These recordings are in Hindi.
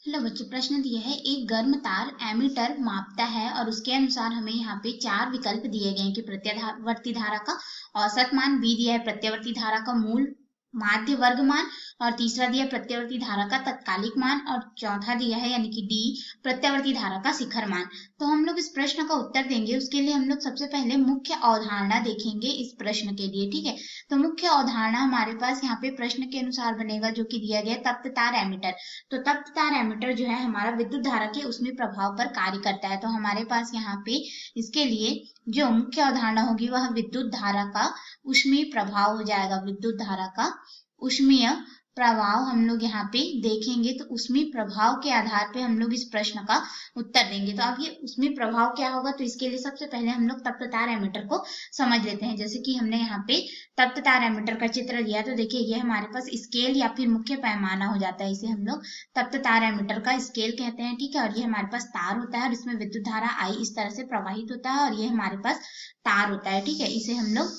हेलो बच्चे, प्रश्न दिया है एक गर्म तार एमीटर मापता है और उसके अनुसार हमें यहाँ पे चार विकल्प दिए गए हैं कि प्रत्यावर्ती धारा का औसत मान, बी दिया है प्रत्यावर्ती धारा का मूल माध्य वर्ग मान, और तीसरा दिया प्रत्यावर्ती धारा का तत्कालिक मान, और चौथा दिया है यानी कि डी प्रत्यावर्ती धारा का शिखर मान। तो हम लोग इस प्रश्न का उत्तर देंगे, उसके लिए हम लोग सबसे पहले मुख्य अवधारणा देखेंगे इस प्रश्न के लिए। ठीक है, तो मुख्य अवधारणा हमारे पास यहाँ पे प्रश्न के अनुसार बनेगा जो कि दिया गया तप्त तार एमीटर। तो तप्त तार एमीटर जो है हमारा विद्युत धारा के उसमें प्रभाव पर कार्य करता है। तो हमारे पास यहाँ पे इसके लिए जो मुख्य अवधारणा होगी वह विद्युत धारा का ऊष्मीय प्रभाव हो जाएगा। विद्युत धारा का ऊष्मीय प्रभाव हम लोग यहाँ पे देखेंगे, तो ऊष्मीय प्रभाव के आधार पे हम लोग इस प्रश्न का उत्तर देंगे। तो अब ये ऊष्मीय प्रभाव क्या होगा, तो इसके लिए सबसे पहले हम लोग तप्त तार एमीटर को समझ लेते हैं। जैसे कि हमने यहाँ पे तप्त तार एमीटर का चित्र लिया, तो देखिए ये हमारे पास स्केल या फिर मुख्य पैमाना हो जाता है, इसे हम लोग तप्त तार एमीटर का स्केल कहते हैं। ठीक है, और ये हमारे पास तार होता है और इसमें विद्युत धारा आई इस तरह से प्रवाहित होता है, और ये हमारे पास तार होता है। ठीक है, इसे हम लोग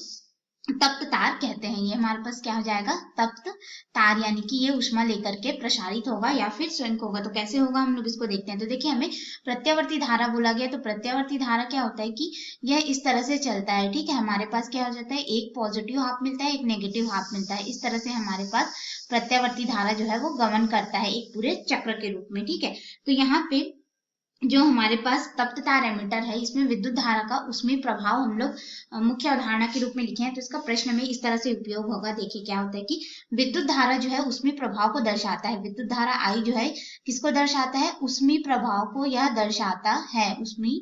तप्त तार कहते हैं। ये हमारे पास क्या हो जाएगा, तप्त तार, यानी कि ये ऊष्मा लेकर के प्रसारित होगा या फिर श्रिंक होगा। तो कैसे होगा हम लोग इसको देखते हैं। तो देखिए हमें प्रत्यावर्ती धारा बोला गया, तो प्रत्यावर्ती धारा क्या होता है कि यह इस तरह से चलता है। ठीक है, हमारे पास क्या हो जाता है, एक पॉजिटिव हाफ मिलता है, एक नेगेटिव हाफ मिलता है। इस तरह से हमारे पास प्रत्यावर्ती धारा जो है वो गमन करता है एक पूरे चक्र के रूप में। ठीक है, तो यहाँ पे जो हमारे पास तप्त तार एमीटर है इसमें विद्युत धारा का ऊष्मीय प्रभाव हम लोग मुख्य अवधारणा के रूप में लिखे हैं। तो इसका प्रश्न में इस तरह से उपयोग होगा। देखिए क्या होता है कि विद्युत धारा जो है ऊष्मीय प्रभाव को दर्शाता है। विद्युत धारा आई जो है किसको दर्शाता है, ऊष्मीय प्रभाव को यह दर्शाता है। ऊष्मीय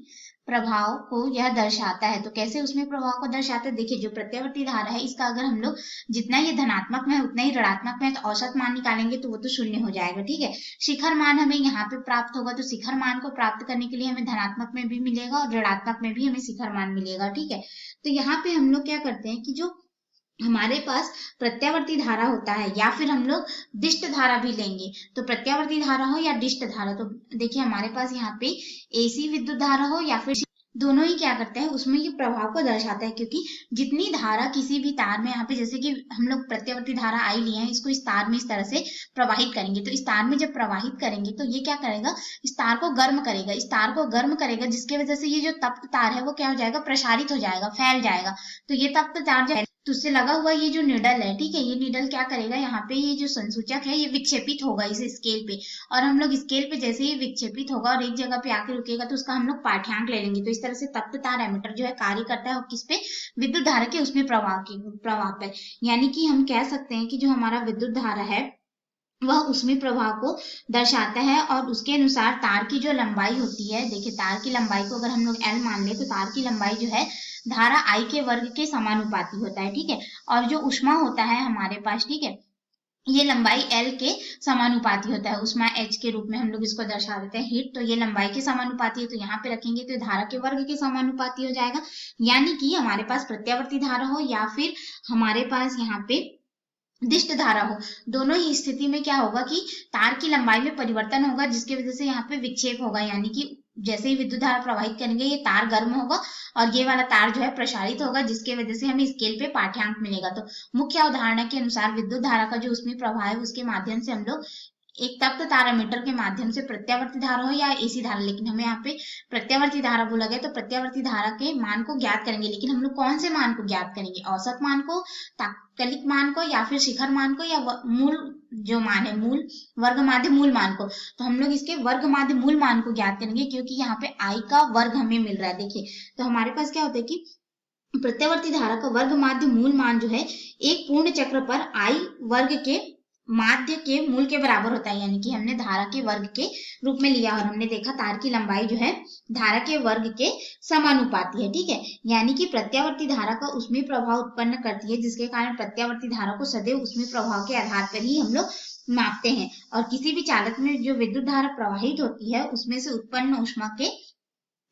प्रभाव को यह दर्शाता है। तो कैसे ऊष्मीय प्रभाव को दर्शाता है, देखिए जो प्रत्यावर्ती धारा है इसका अगर हम लोग जितना ये धनात्मक में उतना ही ऋणात्मक में, तो औसत मान निकालेंगे तो वो तो शून्य हो जाएगा। ठीक है, शिखर मान हमें यहाँ पे प्राप्त होगा, तो शिखर मान को प्राप्त करने के लिए हमें धनात्मक में भी मिलेगा और ऋणात्मक में भी हमें शिखर मान मिलेगा। ठीक है, तो यहाँ पे हम लोग क्या करते हैं कि जो हमारे पास प्रत्यावर्ती धारा होता है या फिर हम लोग दिष्ट धारा भी लेंगे, तो प्रत्यावर्ती धारा हो या दिष्ट धारा, तो देखिए हमारे पास यहाँ पे एसी विद्युत धारा हो या फिर दोनों ही क्या करते हैं, उसमें ये प्रभाव को दर्शाता है। क्योंकि जितनी धारा किसी भी तार में, यहाँ पे जैसे कि हम लोग प्रत्यावर्ती धारा आई लिए हैं, इसको इस तार में इस तरह से प्रवाहित करेंगे, तो इस तार में जब प्रवाहित करेंगे तो ये क्या करेगा, इस तार को गर्म करेगा। इस तार को गर्म करेगा जिसकी वजह से ये जो तप्त तार है वो क्या हो जाएगा, प्रसारित हो जाएगा, फैल जाएगा। तो ये तप्त तार जो है तो उससे लगा हुआ ये जो निडल है, ठीक है, ये निडल क्या करेगा, यहाँ पे ये जो संसूचक है ये विक्षेपित होगा इस स्केल पे, और हम लोग स्केल पे जैसे ही विक्षेपित होगा और एक जगह पे आके रुकेगा तो उसका हम लोग पाठ्यांक ले लेंगे। तो इस तरह से तप्त तार एमीटर जो है कार्य करता है और किस पे, विद्युत धारा के उसमें प्रभाव पे। यानी कि हम कह सकते हैं कि जो हमारा विद्युत धारा है वह ऊष्मीय प्रभाव को दर्शाता है, और उसके अनुसार तार की जो लंबाई होती है, देखिए तार की लंबाई को अगर हम लोग L मान ले तो तार की लंबाई जो है धारा I के वर्ग के समानुपाती होता है। ठीक है, और जो ऊष्मा होता है हमारे पास, ठीक है, ये लंबाई L के समानुपाती होता है। ऊष्मा H के रूप में हम लोग इसको दर्शा देते हैं, हीट, तो ये लंबाई के समानुपाती है, तो यहाँ पे रखेंगे तो धारा के वर्ग के समानुपाती हो जाएगा। यानी कि हमारे पास प्रत्यावर्ती धारा हो या फिर हमारे पास यहाँ पे दिष्ट धारा हो, दोनों ही स्थिति में क्या होगा कि तार की लंबाई में परिवर्तन होगा जिसकी वजह से यहाँ पे विक्षेप होगा। यानी कि जैसे ही विद्युत धारा प्रवाहित करेंगे ये तार गर्म होगा और ये वाला तार जो है प्रसारित होगा, जिसके वजह से हमें स्केल पे पाठ्यांक मिलेगा। तो मुख्य अवधारणा के अनुसार विद्युत धारा का जो ऊष्मीय प्रवाह है उसके माध्यम से हम लोग एक तप्त तार एमीटर के माध्यम से प्रत्यावर्ती धारा हो या एसी धारा, लेकिन हमें यहाँ पे प्रत्यावर्ती धारा बोला गया, तो प्रत्यावर्ती धारा के मान को ज्ञात करेंगे। लेकिन हम लोग कौन से मान को ज्ञात करेंगे, औसत मान को, तात्कालिक मान को, या फिर शिखर मान को, या मूल जो मान है, मूल वर्ग माध्य मूल मान को। तो हम लोग इसके वर्ग माध्य मूल मान को ज्ञात करेंगे क्योंकि यहाँ पे आई का वर्ग हमें मिल रहा है। देखिए तो हमारे पास क्या होता है कि प्रत्यावर्ती धारा का वर्ग माध्य मूल मान जो है एक पूर्ण चक्र पर आई वर्ग के माध्य के मूल के बराबर होता है। यानी कि हमने धारा के वर्ग के रूप में लिया और हमने देखा तार की लंबाई जो है धारा के वर्ग के समानुपाती है। ठीक है, यानी कि प्रत्यावर्ती धारा का ऊष्मीय प्रभाव उत्पन्न करती है, जिसके कारण प्रत्यावर्ती धारा को सदैव ऊष्मीय प्रभाव के आधार पर ही हम लोग मापते हैं। और किसी भी चालक में जो विद्युत धारा प्रवाहित होती है उसमें से उत्पन्न ऊष्मा के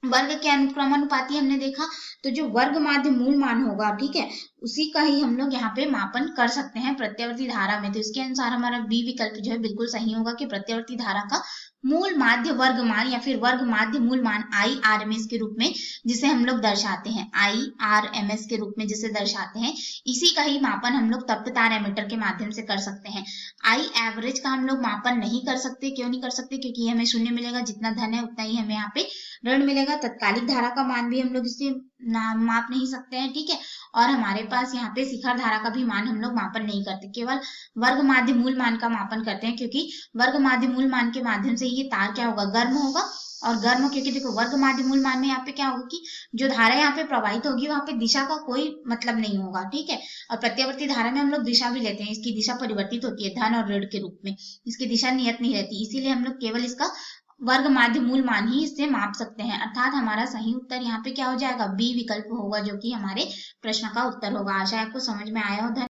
वर्ग के अनुक्रमानुपाती हमने देखा, तो जो वर्ग माध्य मूल मान होगा, ठीक है, उसी का ही हम लोग यहाँ पे मापन कर सकते हैं प्रत्यावर्ती धारा में। तो इसके अनुसार हमारा बी विकल्प जो है बिल्कुल सही होगा कि प्रत्यावर्ती धारा का मूल माध्य वर्ग मान या फिर वर्ग माध्य मूल मान IRMS के रूप में जिसे हम लोग दर्शाते हैं, IRMS के रूप में जिसे दर्शाते हैं, इसी का ही मापन हम लोग तप्त तार एमीटर के माध्यम से कर सकते हैं। आई एवरेज का हम लोग मापन नहीं कर सकते। क्यों नहीं कर सकते? क्योंकि हमें शून्य मिलेगा, जितना धन है उतना ही हमें यहाँ पे ऋण मिलेगा। तत्कालिक धारा का मान भी हम लोग इससे माप नहीं सकते हैं, ठीक है। और हमारे पास यहाँ पे शिखर धारा का भी मान हम लोग मापन नहीं करते, केवल वर्ग माध्य मूल मान का मापन करते हैं, क्योंकि वर्ग माध्य मूल मान के माध्यम से ये तार क्या होगा, गर्म होगा। और गर्म क्योंकि देखो वर्ग माध्य मूल मान में यहाँ पे क्या होगा कि जो धारा यहाँ पे प्रवाहित होगी वहां पे दिशा का कोई मतलब नहीं होगा, ठीक है। और प्रत्यावर्ती धारा में हम लोग दिशा भी लेते हैं, इसकी दिशा परिवर्तित होती है धन और ऋण के रूप में, इसकी दिशा नियत नहीं रहती, इसीलिए हम लोग केवल इसका वर्ग माध्य मूल मान ही इससे माप सकते हैं। अर्थात हमारा सही उत्तर यहाँ पे क्या हो जाएगा, बी विकल्प होगा, जो कि हमारे प्रश्न का उत्तर होगा। आशा है आपको समझ में आया हो।